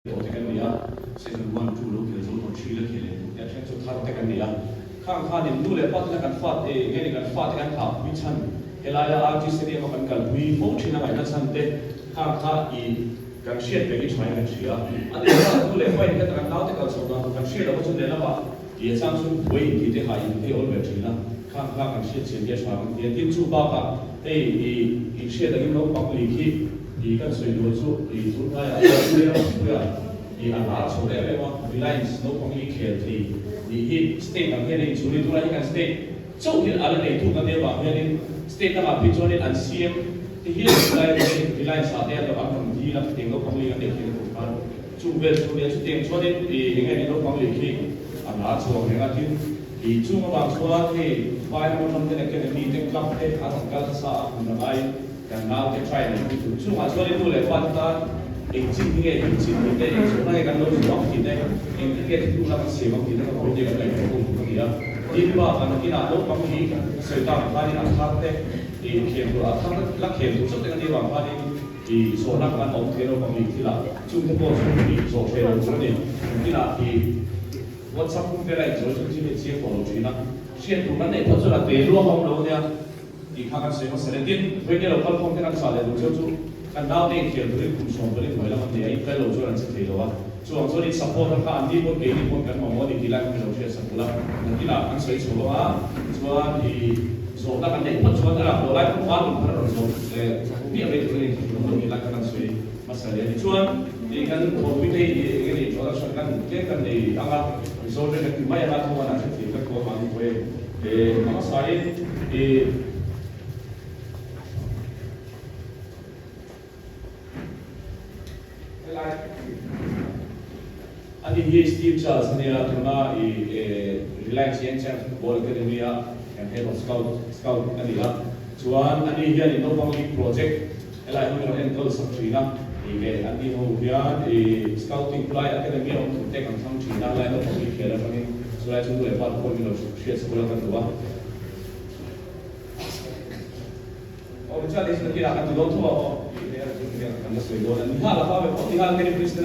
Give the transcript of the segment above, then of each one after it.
Otekandia, season 1, 2, look at the 3 look at the chance of Otekandia. Kang Khan in Nule, Patna and Fat, getting a fat and half, which han, Elia artist of Ankal, we fortune and Sunday, Kang Khan in Ganshet, the Rich Mine and Shia. And the Nule, quite get an nautical so that Ganshet was in the Lava, the Samsung way, the high, the old Virginia. Kang Khan and shit in Yesham, the Tinsu Baba, he shared the public keep. Di kan sui dua tu di tu saya di anak sore lewat Reliance no pangli care di hit state ang ini suri tu lagi kan state so hit ala itu kan dia bah ini state ang api join an CM di hit Reliance ada yang orang di lah tengok pangli kan dia tengok kan cuba dia tengok join di ini no pangli ki anak sore yang ada di cuma bang sore ni bayar macam ni kan meeting club ni ada kalau sah mengenai dan now they try and do so much what they do like what that engine ni so na kan lo so kita engine ke tu lah masih kita kan boleh kan like ya di ba kan kita lo pang ni serta kan ni akhate di kem lo akhate la kem so dengan di bang kan di so na kan on kero pang ni tila chung ko so ni so kero so ni kita di WhatsApp pun dia so ni dia ko lo china sian tu kan ni tu la de lo hong lo dia di kanan saya masih ada we dia lokal pun kan salah tu kan now dia kira tu pun semua boleh boleh lah dia itu lo jualan sekali doa so so di support kan andi pun ini pun kan mau di gila kan lo share sekolah nanti lah kan saya semua semua di so tak kan dia pun semua dah boleh pun malu kan so dia betul ni lo gila kan saya masalah dia cuman di kan covid ini jualan kan dia kan di angkat so dia kan mai lah tu mana sih kan kau malu nama saya Adi here Steve Charles ni tuna Reliance Young Football Academy yang head of scout ni lah. Cuan adi here ni no pangli project elai ni orang engkau sakcina. Ike adi ho dia scouting fly academy untuk tek ang sakcina elai no pangli kira kami sulai tu lepas pun kita share sekolah kan dua. Oh bicara di sini akan dua tu oh. Anda sudah dan hal apa betul hal ni Kristen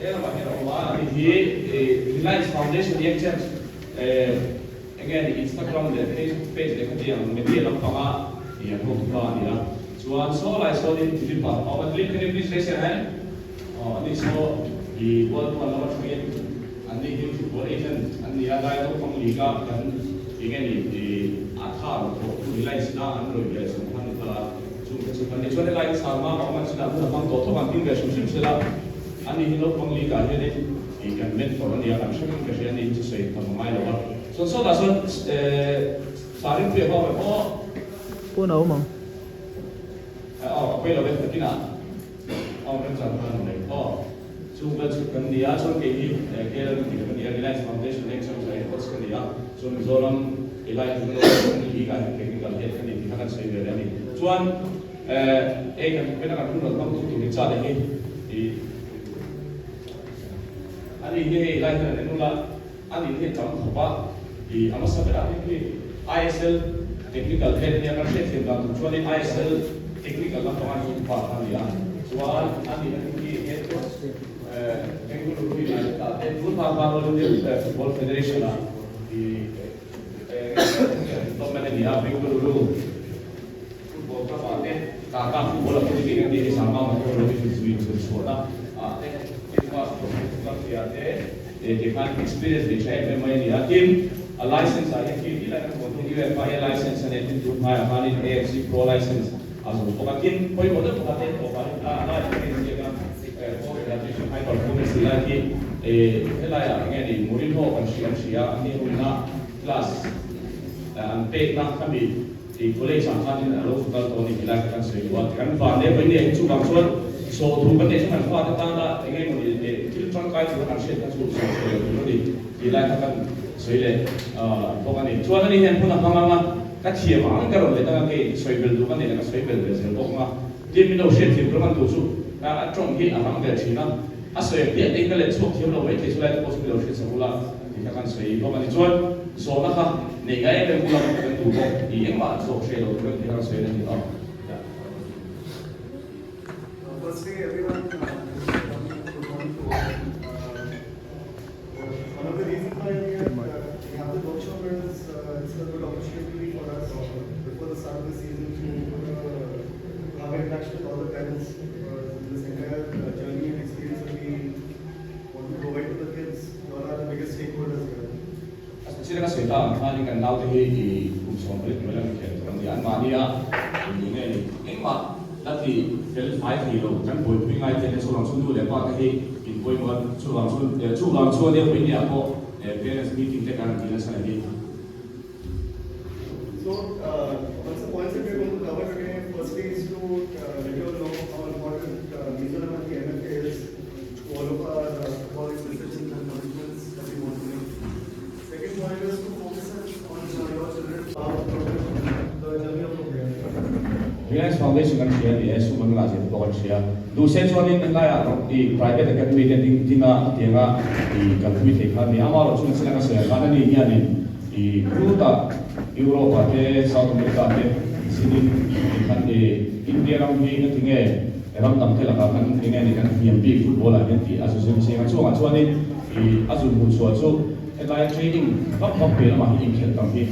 ya macam orang ini Reliance Foundation yang church again di Instagram dan Facebook page dekat yang media lampak yang bukan ni lah cuan soalnya soal ini dilipat awak link ni please raise your hand ini so di World One Number Three andi YouTube agent andi ada itu pengliga dan again di athar untuk Reliance na Android ya semua ni kalau so ni lain sama orang sudah memang toto mungkin gak susah sila ani hilo pengliga jadi ikan mentor ni akan sering kerja ni itu saya tamai lawan so dah so saring pihak apa pun awak mang apa yang lebih terkena orang jangan ni so dia so kira dia Reliance Foundation next saya coach dia so mizoram ilai pengliga technical head kan ini akan saya berani cuan kan kita kan pun nak tu bicara ini ini lain ni nula ini jangan lupa di amas sebelah ini ISL technical head yang akan saya sebutkan cuman ISL technical lah orang yang faham ya soal ini head Bengaluru ini ada pun faham oleh Football Federation lah di domain ini Bengaluru football apa kakak bola putih dengan diri sama macam lebih sulit sesuatu. Depan experience di saya memang dia tim a license ada tim dia kan untuk UFI license dan itu mai amanin AFC Pro license. Also bukan tim koi bodoh bukan tim bukan ada ini dia kan organization high performance lagi helaya ini muridho ansia ini guna kelas pek nak kami di college angkat ini alo sudah tahu ni kita akan sesuatu kan faham dia itu maksud so tu kan dia kan faham tentang ingin di filter kait dengan aset kan sudah di lain akan sesuatu bukan ini cuaca ni yang pun apa mama kacau mana kalau kita ke sesuatu tu kan dia kan sesuatu besar bukan dia minum aset dia bukan tu su trong hit apa dia cina asal dia tinggal di suatu dia lalu itu sesuatu pun minum aset semula kita kan sesuatu bukan itu so nak negai yang pulang ke tubuh ini mah so saya lalu kita kan sesuatu ni Let's see everyone. interaction with all the parents because this entire journey and experience that we want to provide to the kids, you all are the biggest stakeholders here. Sila kasi ta ani kan now the kumsom balik melang ke kan di anmania ini engma lati fel 5 kilo kan boy pingai te sulang sundu le pa ke in boy mo sulang sun dia pin dia ko parents meeting te kan bila sana di. So what's the points that we're going to cover today? Firstly is to let you all know how important Mizoram and the MFK is to all of our colleagues, decisions and commitments that we want to make. Second point is to focus on your children, the journey of the prayer. Reliance Foundation kan share di esu mangla je pokon share. Du sen so ni ngai a di private academy den dinga tianga di kalkui te khan ni amaro chung sila ka share kana ni nya ni di ruta Europa ke South America ke sini kan di India ram hi na tinge ram tam thela ka kan tinge ni kan PMB football a ti association nga chuan ni i azun hun so chu lai training bak pe ma hi khel tam hi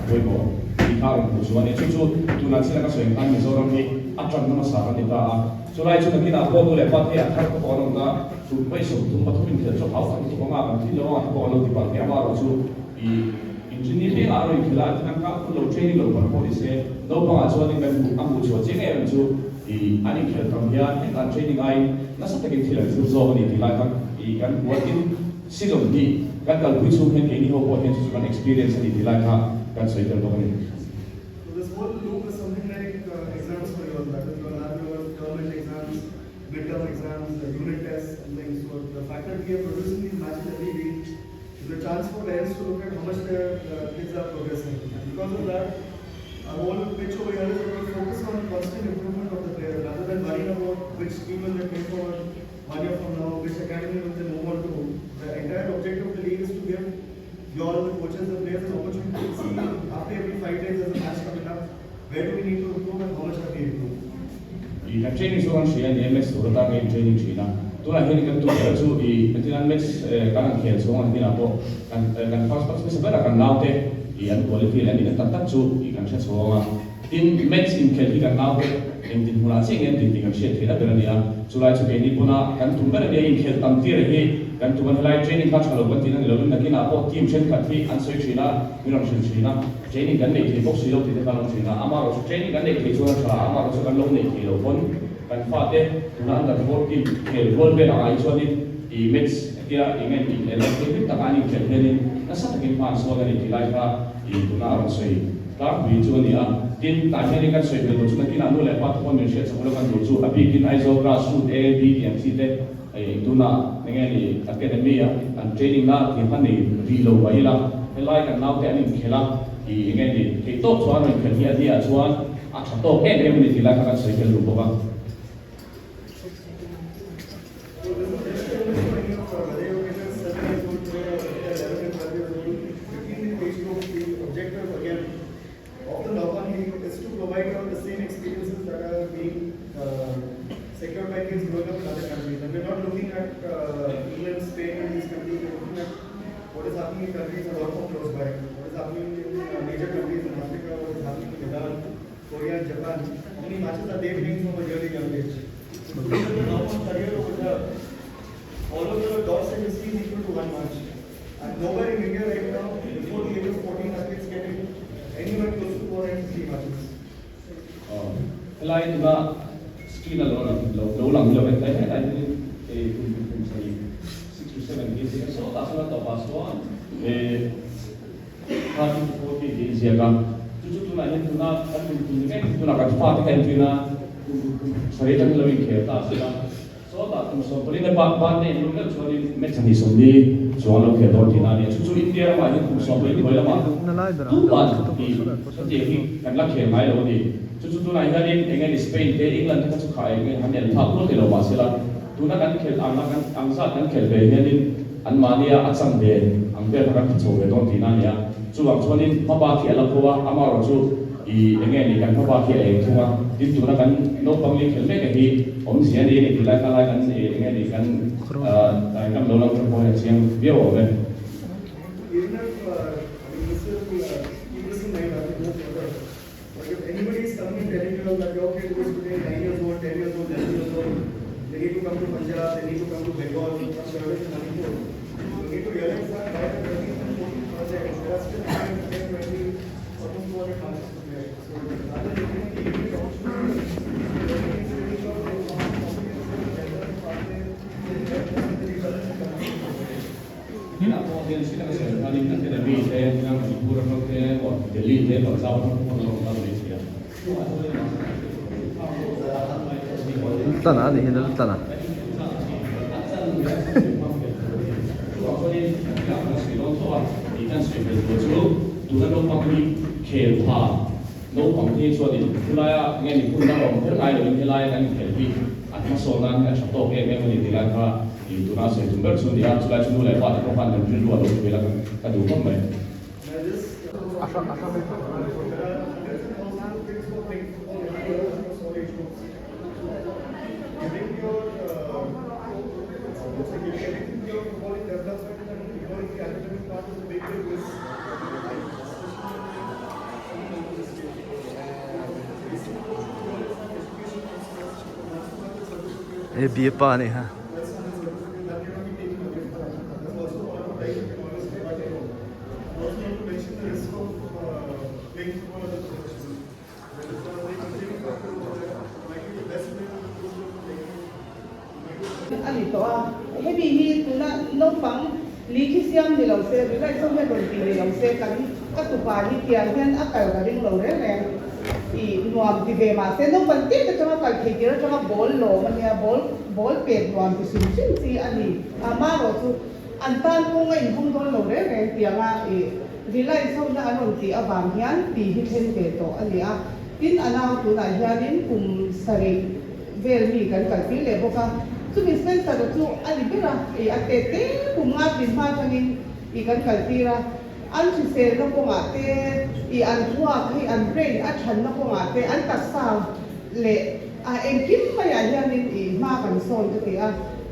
boi bo i thar hun so ni chu tu na sila ka so kan mi so ram hi atran na sa kan ni ta a so lai chu na kina ko du le pa the a thar ko on ga chu pai so tu ma thu min khel so hau kan tu ma kan ti lo a ko lo ti pa ke ma ro chu i engineering aro i khila tan ka ko lo training lo par ko se do pa a chuan ni kan bu am bu chu che nge chu i ani khel tam ya ni kan training ai na sa ta ke thila chu zo ni ti lai kan i kan working season di kan kal bui chung hen ni ho ko hen chu kan experience ni dilai kha kan soi ter bokani. So this whole loop is something like exams for you all. That is, you will have your government exams, midterm exams, the unit tests and things. So the fact that we are producing these matches every week is a chance for parents to look at how much their kids are progressing. And because of that, our whole pitch over here is about focus on constant improvement of the player rather than worrying about which team will they play for 1 year from now, which academy will they move on to. The entire objective of the league is to give you all the coaches and players an opportunity to see after every 5 days as a match coming up, where do we need to improve and how much have we improved. I training so kan share ni MS so ta ke training china. Tu la hen kan tu chu I petilan match kan khel so an dina ko kan first se bera kan naute I an quality la ni kan tak chu I kan se so ma. In match in khel hi kan naute en din hula sing en din kan share thela bera ni a. Chu lai chu ke ni puna kan tu bera ni in khel tam ti re hi kan tu ban lai training ka chalo ban tin lo na kina po team chen ka thi an soi china mi ram shin china training kan nei thi box lo ti ka long china amaro training kan nei thi chu cha amaro chu kan lo nei thi lo pon kan fa te na da for team ke role be na ai chu ni I match dia ingen I electric ta ka ni chen ni na sa ta kin pa so ga ni lai ka I tu na ram soi ta bi chu ni a tin ta ni kan soi lo chu na kina no le pa to kon ni she cha lo kan lo chu a bi kin ai zo grass shoot A B and C te Duna ngeni academy and training na ti hani vilo waila helai kan now te anin khela I ngeni ke to chuan rin khel dia chuan a tha to ke ne ni ti la ka sai khel lu ba. So this is just a many of whether you get a 7 years old player or 11 and 12 years old, 15 age group, the objective again of the Lavan League is to provide you all the same experiences that are being secured by kids growing up in other countries. And we're not looking at England, Spain and these countries, we're looking at what is happening in countries a lot more close by. What is happening in major countries in Africa, what is happening in Iran, Korea, Japan. How many matches are they playing from a really young age? So this is the normal career over here. All of the dots that you see is equal to one match. And nowhere in India right now, before the age of 14, athletes getting anywhere close to 450 matches. Helai tu na skin lo lang lo kan tai ai ni sai 6 to 7 years so ta so ta pas one ha tu 40 years ya ka tu na hen tu na kan tu na ka fa ta kan tu na sari ta lo in ke ta sa so ta tu so poli na ba ne lo na so ni me chani so ni so lo ke do ti na ni chu India ma hen tu so poli ni ma tu ba ti so ti ki kan la ke mai lo ni chu tu na hian engen Spain te England te chu khai nge han el thak lo te lo ba sela tu na kan khel ang na kan ang sa kan khel be hian an mania acham de ang be kan chu ve don ti na nia chu ang chuanin ma ba ki ala khowa ama ro chu I engen ni kan ma ba ki e thunga tin tu na kan no pang li khel me ke hi om sia ni ni la ka la kan engen ni kan tai kam lo lang ko he chiang bio ve Even if this will keep this in mind, I think but if anybody is coming and telling you that your kid was today 9 years old, 10 years old, 11 years old. They need to come to Punjab, they need to come to Bengal, service in Manipur. You need to realize that by the 13th and 14th project, there are still 10, 20, almost 200 classes there. So rather than taking the opportunity, Ako din sila kasi paling na tinabi tayo ng Manipur ng tayo o Delhi tayo pagsawa ng mga mga siya. Tana, ni hinal tana. Tuhan lo pagli kelpa, lo pagli so di kulaya ngeni punna lo kulaya lo ngilaya kan kelpi, atma sonan ya satu ke memang di tilan ka di tunas itu bersu dia sudah cuma lepas itu kan dan dulu lo bilang kadu pemain. Biar pa ni ha. Anh to heavy hi tuna nong pang lithium ni lo se bi lai som he don ti lo se kan ka tu pa hi tian hian a kal ga ring lo re re I nuam ti ve ma se no pan ti ka chama kal thi ki ra chama bol lo man ya bol pe nuam ti sim sim ti ani ama ro chu an tan ko ngai hong don lo re re ti anga ri lai som na anon ti awam hian ti hi then ve to ani a tin ana tu na hianin kum sari vel mi kan kal ti le boka tu misal sa tu alibira atete kumnga pinma tangin ikan kaltira an si sel na ko ngate an tuwa kai an brain at chan na ko ngate an taksa le engkim maya hianin ma kan son te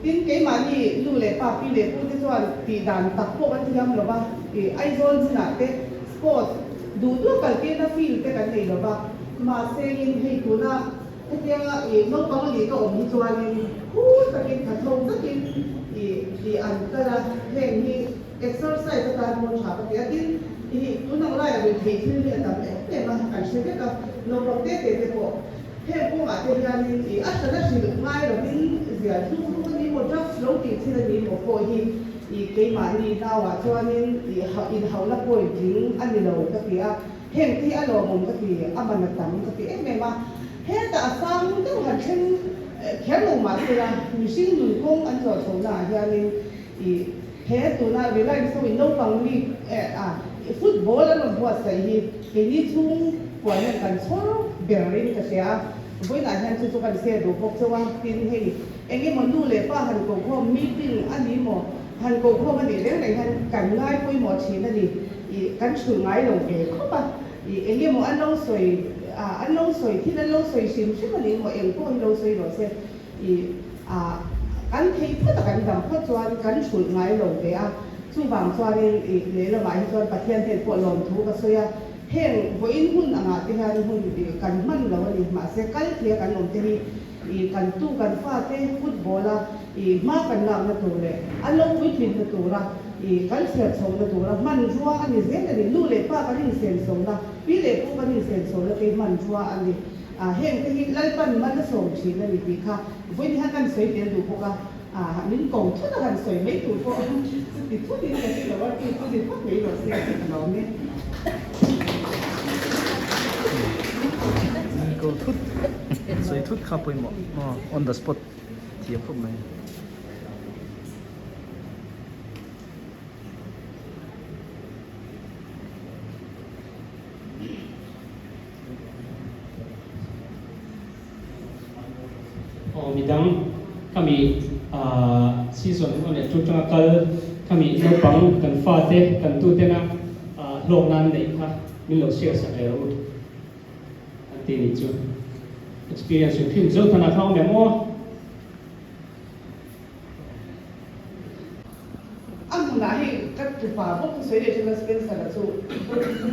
tin ke mani lu le pa pi le pu te chuan ti dan tak po kan thiam lo ba ai zon na te sport du kalti na feel te kan nei lo ba ma se in hei tu na thế nhưng nó có gì có ổn cho anh ta cái thật không rất thì anh ta là hiện như exercise ta muốn trả cái tiền thì tôi nói lại là thì luyện tập để mà anh sẽ biết là nó có tết để bộ thế cô ạ thì anh thì ắt là chỉ được mai rồi những gì không có một chút lâu thì là đi một hồi thì cái mà đi nào à cho nên thì họ là hồi chính anh đi đầu cái gì hiện thì anh làm một cái gì anh mà tắm cái gì em mà hết đã sang đâu hẳn trên khéo lồng mà thì là mình xin người công ăn rồi số nào cho nên thì hết tụi nào với lại sau mình nấu bằng đi football là một hoạt động cái đi chung của những cái số bearing cái gì với lại hàng số cái xe đồ bốc cho anh tin hay anh em muốn nuôi lệ pa hàng cổ không meeting anh đi mà hàng cổ không anh đi đến này hàng cảnh ngay quay một chỉ là gì cảnh sự ngay lồng về không à anh em muốn ăn nấu sôi anh lâu sôi thì anh lâu sôi sim chứ mà liền mọi em có lâu sôi rồi xem thì anh thấy rất là cảnh đảm phát cho anh sụt ngay lồng về chú vàng cho anh để là máy cho bát thiên thiên của lồng thú cái sôi hẹn với in hun thì anh hun thì cảnh mặn là vậy mà sẽ cái thì cảnh lồng thì cảnh tu cảnh pha thế football là thì má cảnh làm là tụi này anh lâu quyết định là tụi ra kan ser song na tura man ruwa ani zen ani lu le pa kan sen song na pi le ko kan sen song la ke man ruwa ani heng te hi lai pan man na song chi na ni pi kha voi ni ha kan soi te du ko ka min kong thu na kan soi mai tu ko ti thu ni ka ti lo ti thu ni phak mai lo se ti lo ne Go thut. Soi thut kha poi mo. On the spot. Thiam phum mai. Midang kami season on the tujuan kal kami lopang kan fate kan tu tena lok nan nei ha min lo share sa ero ati ni chu experience with him zo kana thong memo anh là hay các thủ phạm bốc xoay để cho nó spend sa là chu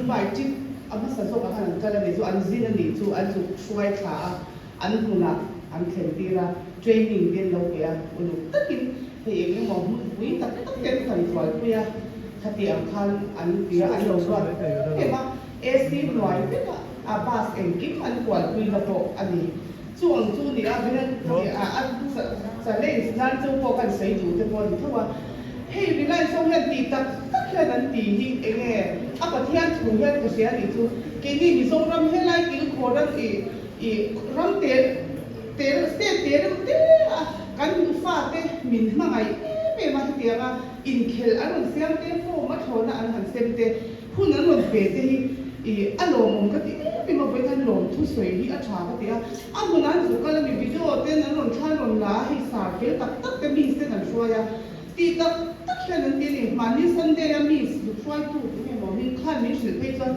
vài chip anh sa so ka han ka le chu an zin ani chu an chu shuai tha an huna an khen tira training den lo ya ulu takin he eng mo pui tak tak ten kan twal puya khati am khan an tira an lo so he ma AC noi pe a bas eng kim an kwal pui la to ani chuang chu ni a ben a sa le nan chu po kan sei du te mo ni thawa hei vi lai song hian ti tak tak hian an ti hi enge a pathian thu hian ka sia ni chu ke ni mi song ram he lai ki khoran i ram te ram te kan fa te min ma ngai me ma ti anga in khel an siam te fo ma thona an han sem te hun an ron pe te hi i alom ka ti mi ma bai kan lom thu soi hi a tha ka ti a mun an zu kala mi video te nan ron than ron la hi sa ke tak tak te mi se kan shoya ti tak tak hian an ti ni mani sunday a mi su try to me mo min khan mi sil pe chon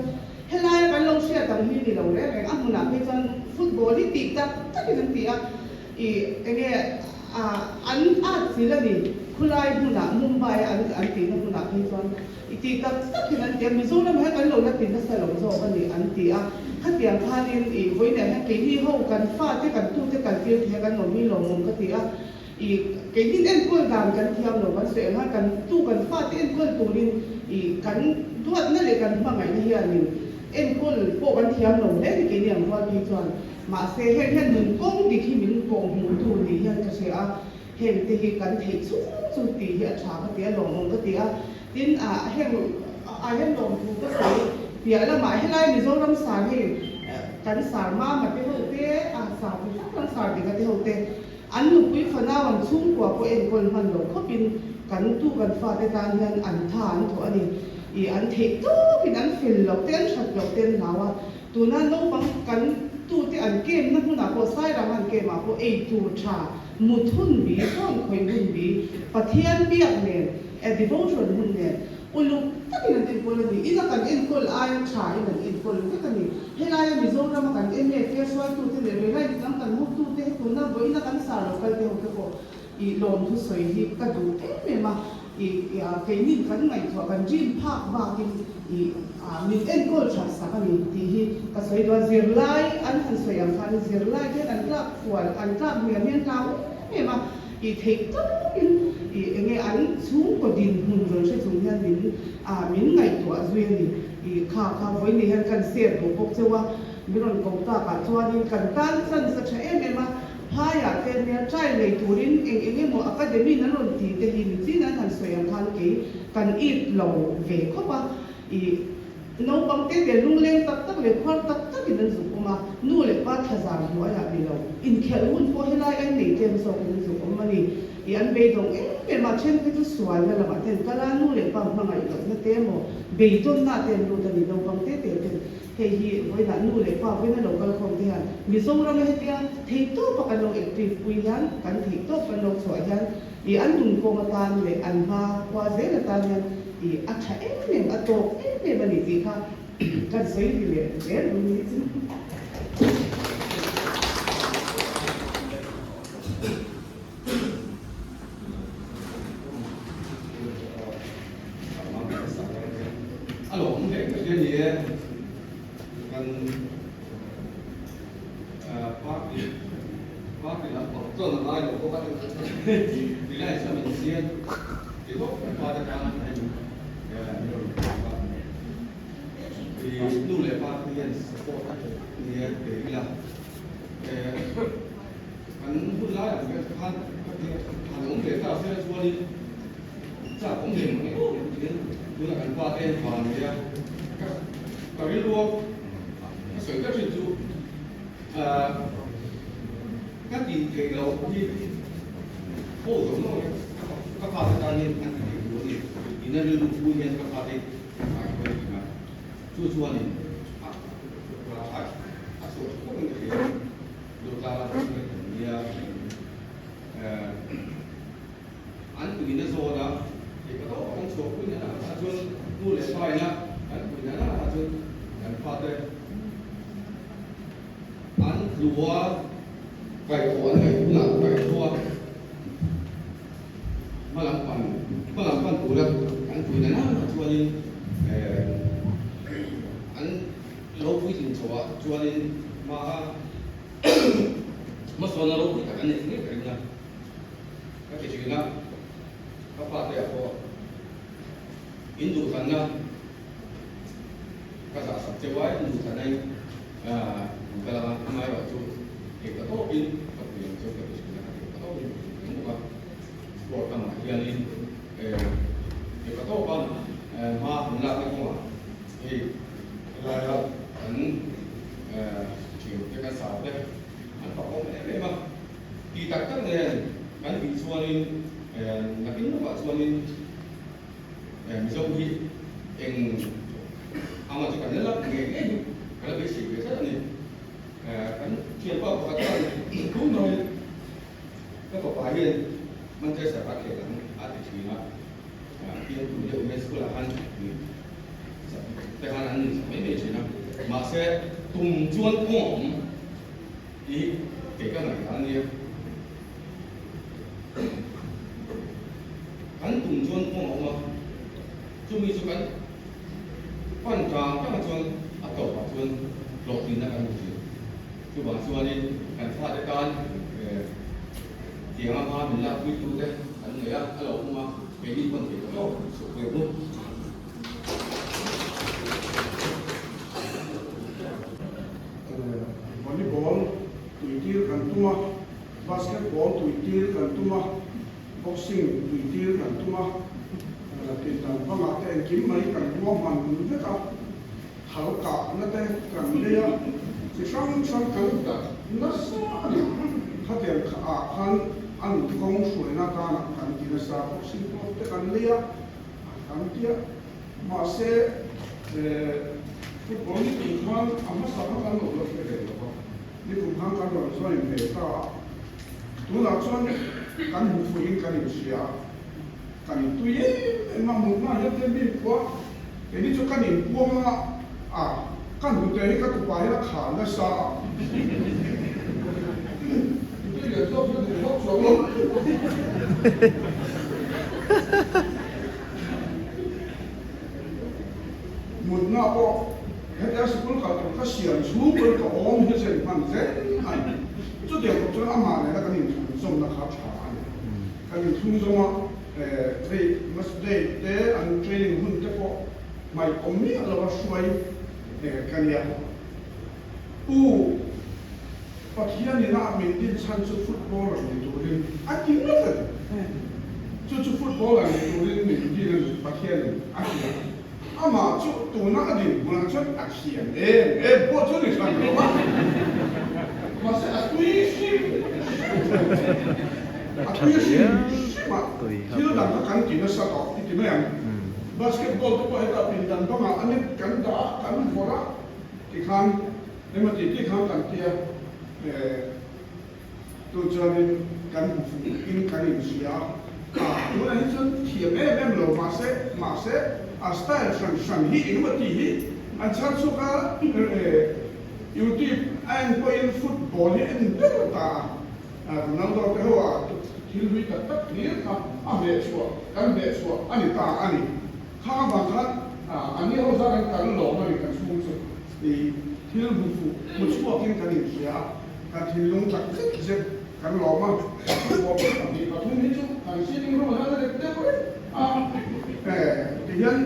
helai kan lo sia tang hi ni lo le a mun a pe chon football hi ti tak tak an ti a i enge an a sila ni khulai huna mumbai an ti na huna pe chon iti tak tak hian an ti mi zo na ma kan lo na tin na sa lo zo kan ni an ti a khatiang khanin i voina ha ke hi ho kan fa te kan tu te kan fil the kan no mi lo mum ka ti a i ke hin en kol dan kan thiam lo kan se ha kan tu kan fa te en kol turin i kan duat na le kan ma ngai ni hian ni en kol po kan thiam lo le ke ni ang wa pi chuan ma se hen mun kong di khi min kong mu tu ni hian ka se a hen te hi kan thei chu ti hi a tha ka ti a lo mum ka ti a tin a hen lo tu ka se pia la mai helai mi zo ram sa he kan sar ma te ho te a sa bi kan sar de ka te ho te an nu pui fana wan chung kwa ko en kol man lo khopin kan tu kan fa te tan hian an tha an tho ani i an thei to kin an fil lo te an that lo ten nawa tu na no bang kan tu te an kem na huna ko sai ram an ke ma ko ei tu tha muthun bi thon khoi hun bi pathian biak nen a devotion hun nen ulu takin an kol ni ina kan en kol ai tha ina en kol ke kan ni helai mi zo ram kan en ne fe swai tu te le rai kan kan mu tu te tu na bo ina kan sa lo kal te ho te ko i lom thu soi hi ka du te me ma i ke nin kan ngai tho kan jin phak ba ki i min en kol tha sa kan ni ti hi ka soi do zir lai an han soi am khan zir lai ke an klap fual an klap mi men lau me ma i thei to i enge an chung ko din hun ro se chung hian min min ngai to azui ni i kha voi ni han kan se to pok chewa miron ko ta ka chuan in kan tan san sa tha em ma haya ten ne trai le turin enge mo academy na ron ti te hin tin an han soyam khan ke kan it lo ve kho ba i no bang te de lung leng tak tak le khwar tak tak in zu kuma nu le pa thazar ho ya bi lo in khel hun ko helai an nei tem so in zu kuma ni i an be dong pe ma chen pe tu suai na la ma ten kala nu le pa ma ngai lo na te mo be ton na ten lu da ni no bang te te he hi voi na nu le pa voi na local khom te han mi zong ram he tia thei to pa kan lo active pui han kan thei to kan lo choi han i an tung ko ma tan le an ma kwa ze la tan han i a tha em a to em ba ni ti kha kan sei di le lu ni Alo, không thể cái gì kan bác thì là một tuần là ai cũng có bác vì này sao mình xiên thì có qua được ăn này thì nu lệ bác thì hiện support thì để là anh hút lá là cái khăn hàng ống để tạo ra chua đi chả cũng để một cái như là anh qua tên hoàn thì và cái luộc sợi các truyền trụ các gì thì đầu đi khô giống rồi các pha ta nên ăn cái gì thì nên đưa vui nên các pha đi phải cái gì mà chua chua này và phải áp dụng các cái gì được ra là cái gì ăn từ cái đó đó thì cái đó ăn số cái này là ăn chua nu lệ phải nhá ăn cái này là ăn chua ăn pha đây ăn lúa cày cỏ này cũng là cày thua mà làm phần tủ là ăn tủ này nó chua đi ăn lâu quý trình chua đi mà mà số nó đâu cả cái này cái này các cái chuyện đó các bạn thấy có Hindu thần đó các xã sắp chơi với Hindu thần này cái là mai bảo chú thì có tốt in tập luyện cho cái chuyện này có tốt in đúng không của các bạn hiện in thì có tốt hơn mà cũng là cái không ạ thì là anh chịu cái xã đấy anh có cái mà thì tất cả này anh bị xua lên là cái nó bảo xua lên dâu hi anh mà chỉ cần lớp nghề cái là cái gì rất là nhiều anh chuyên qua của các bạn đúng rồi các cậu phải hiện mình sẽ phát hiện là anh chỉ là tiên thủ liệu UNESCO là anhแต่อันนั้นไม่เป็นใช่ไหมมาเสร็จตุ้มจวนพวงอีเกี่ยวกับไหนอันนี้อันตุ้มจวนพวงออกมาจะมีจุดกันปั้นกลางปั้นจวนอัดต่อจวนหลอกดินนะครับคือบางส่วนนี้การฟาดการเกี่ยวกับเป็นลาวิจูเต้อันนี้อ่ะเราพูดมาเป็นที่คนเกี่ยวกับสุขภาพvolleyball tuitir kan tuma basketball tuitir kan tuma boxing tuitir kan tuma tin tan panga te kim mai kan tuma man ve ka hal ka na te kan leya si sang kan ta na sa ni khatel kha khan an kong shui na ta na kan ti na sa boxing ko te kan leya kan tia ma se football ni khan amma sa kan lo lo keนี่คุณพังกันเราช่วยเด็กก็ตัวเราช่วยกันหูฟื้นกันเสียกันตัวเองมาหมุนมาเยอะเต็มที่กว่าแต่นี่จะกันเองพวกมากันหูเตะให้กันตัวไปแล้วขาดแล้วซาที่เหลือชอบชอบสองลมหมุนหน้าก็Hãy subscribe cho kênh Ghiền Mì Gõ để không bỏ lỡ những video hấp dẫn ama chu tu na din buna chu action bo chu ni san lo ma se atuishi ma hiu dan ka kan ti na sa to ti me yang basketball to pa ta pin dan ba ma ani kan da kan fora ti khan ne ma ti khan kan tia tu chuan kan fu in kan in sia tu na hi chun thi me lo ma se style sang hi ingwati hi an chan suka YouTube an point football in ta Ronaldo ke hoa hilwi ta tak ni ka ame chua kan be chua ani ta ani kha ba kha ani ho sa kan lo ma ni kan su su ni hil bu fu mu chua kin kan ni sia kan hin long tak je kan lo ma ko ba ni ka thum ni chu kan si ni ro na de te ko hiện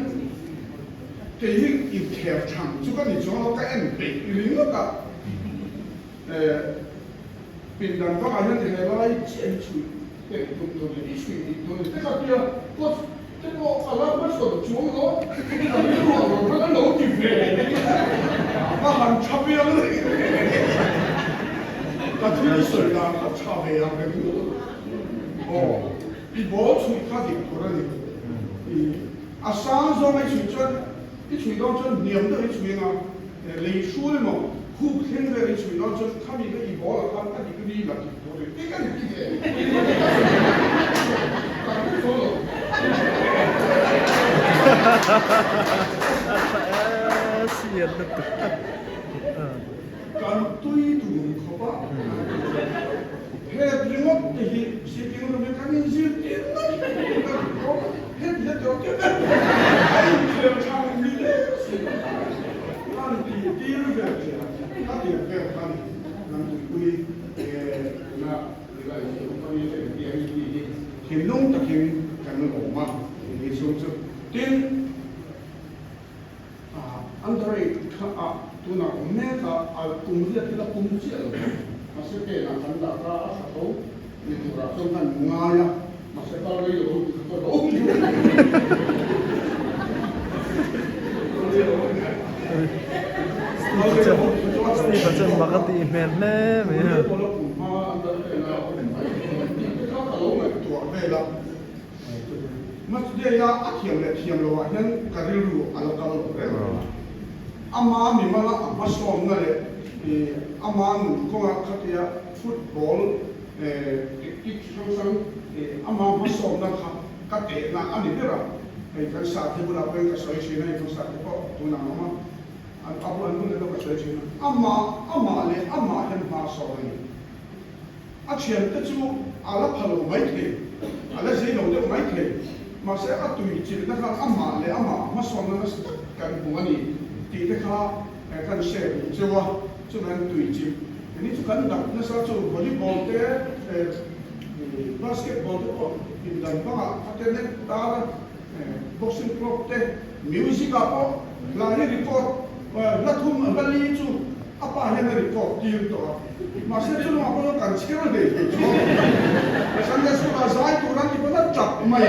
cái hình in theo thằng chú có những chỗ cái em bị lính đó cả bình đẳng có ai hiện thì hay nói chuyện chuyện để dùng dùng để đi chuyện dùng để cái kia có cái bộ cả lớp mất sổ chú nó là cái ruộng rồi nó nấu kịp về nó làm chắp bia nữa cái thứ sợi là nó chắp bia cái thứ đi bỏ chui khác gì của nó đi sáng do mấy chuyện chuyện cái chuyện đó chuyện niệm được cái chuyện à lấy số đấy mà khu thiên về cái chuyện đó chuyện tham gì cái gì bỏ là tham cái gì cái đi là gì thôi cái gì cái số sian na to. Kan tui tu ko ba. He remote te hi si ti no me kan ji ti na. He he to ke. Ai ke chang mi le. Kan ti ti ru ve. Ka ti ve kan nan tu kui cái này thì cũng có như thế thì kiếm nông ta kiếm cái nó ổn mà thì xuống chút tiên anh thấy tu nào cũng nghe cả cùng với cái là cùng chia rồi mà sẽ kể là thành đạt ra ở đâu thì tu ra trong thành ngay mà sẽ có cái gì có đâu Steve Makati email le me mas dia ya athiam lo wa hian kariru alo kalo re ama mi mala ama som na le ama nu ko nga khatia football ki sang ama ma som na ka te na ani bera kan sa the bula pen ka soi china kan sa ko tu na ma abu an mun da ka soi china ama le ama hian ma so ni a chian te chu ala phalo mai the ala zai lo de mai the mà sẽ áp tùy chỉ là các amma le amma mà xong nó sẽ cần của anh thì cái khác cần sẽ cho nên tùy chỉ thì chúng cần đặt nó sẽ cho volleyball thế basketball thế thì đàn bà tennis đá boxing club thế music apa là cái report là thum là lý chú apa hiện cái report tiêu đó mà sẽ cho nó apa cần skill để cho sang cái số là giải tụ năng thì có rất chặt mà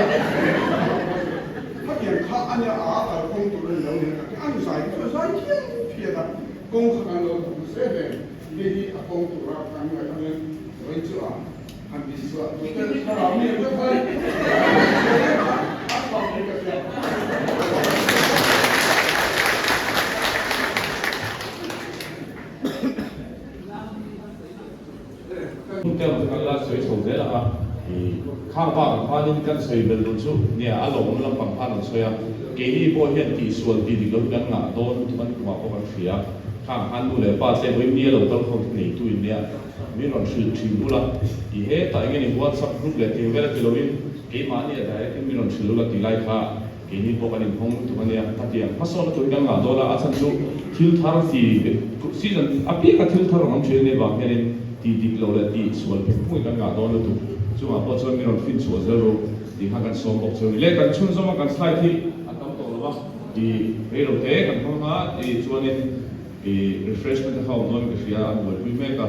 phát hiện khác anh ở công tụ lên lớn cái anh giải cái giải thiên phía đó công khả năng nó sẽ về đi công tụ ra cái người ta lên rồi chưa anh đi sửa cái là mình cái phải Chúng ta phải là sợi sầu thế làข้างบ้านพานิกันใส่เบลลุชุเนี่ยอารมณ์ลำพังพานังเสียเกี่ยบ่เห็นที่ส่วนที่ดิลกันงาโดนมันว่าพวกมันเสียข้างหันดูเลยป้าเซไว้เนี่ยเราต้องคนนี้ตุยเนี่ยมีรอนชื่อทีมดูละที่เหตุแต่ยังนี่วันสักรุ่งเลยที่เวลาที่เราเกี่ยมาเนี่ยได้ที่มีรอนชื่อดูละที่ไล่ค่ะเกี่ยพวกมันห้องทุกวันเนี่ยตัดเดียงมาสอนตัวกันงาโดนละอาจารย์จูทิลทาร์ที่ซีซันอภิกับทิลทาร์มันช่วยในบางแห่งที่ดิเราเลยที่ส่วนเป็นพวกกันงาโดนละตุจุมาพอจนมีรถฟินชัวร์เซอร์ดีข้างกันส่งออกจนเล็กกันชุนสมักันสไลด์ที่อันตั้งตัวแล้วว่าดีเรื่องเทกันข้างหน้าดีชวนนี่ดี refreshment เขาโน้นก็เสียอันบนวิเมกก็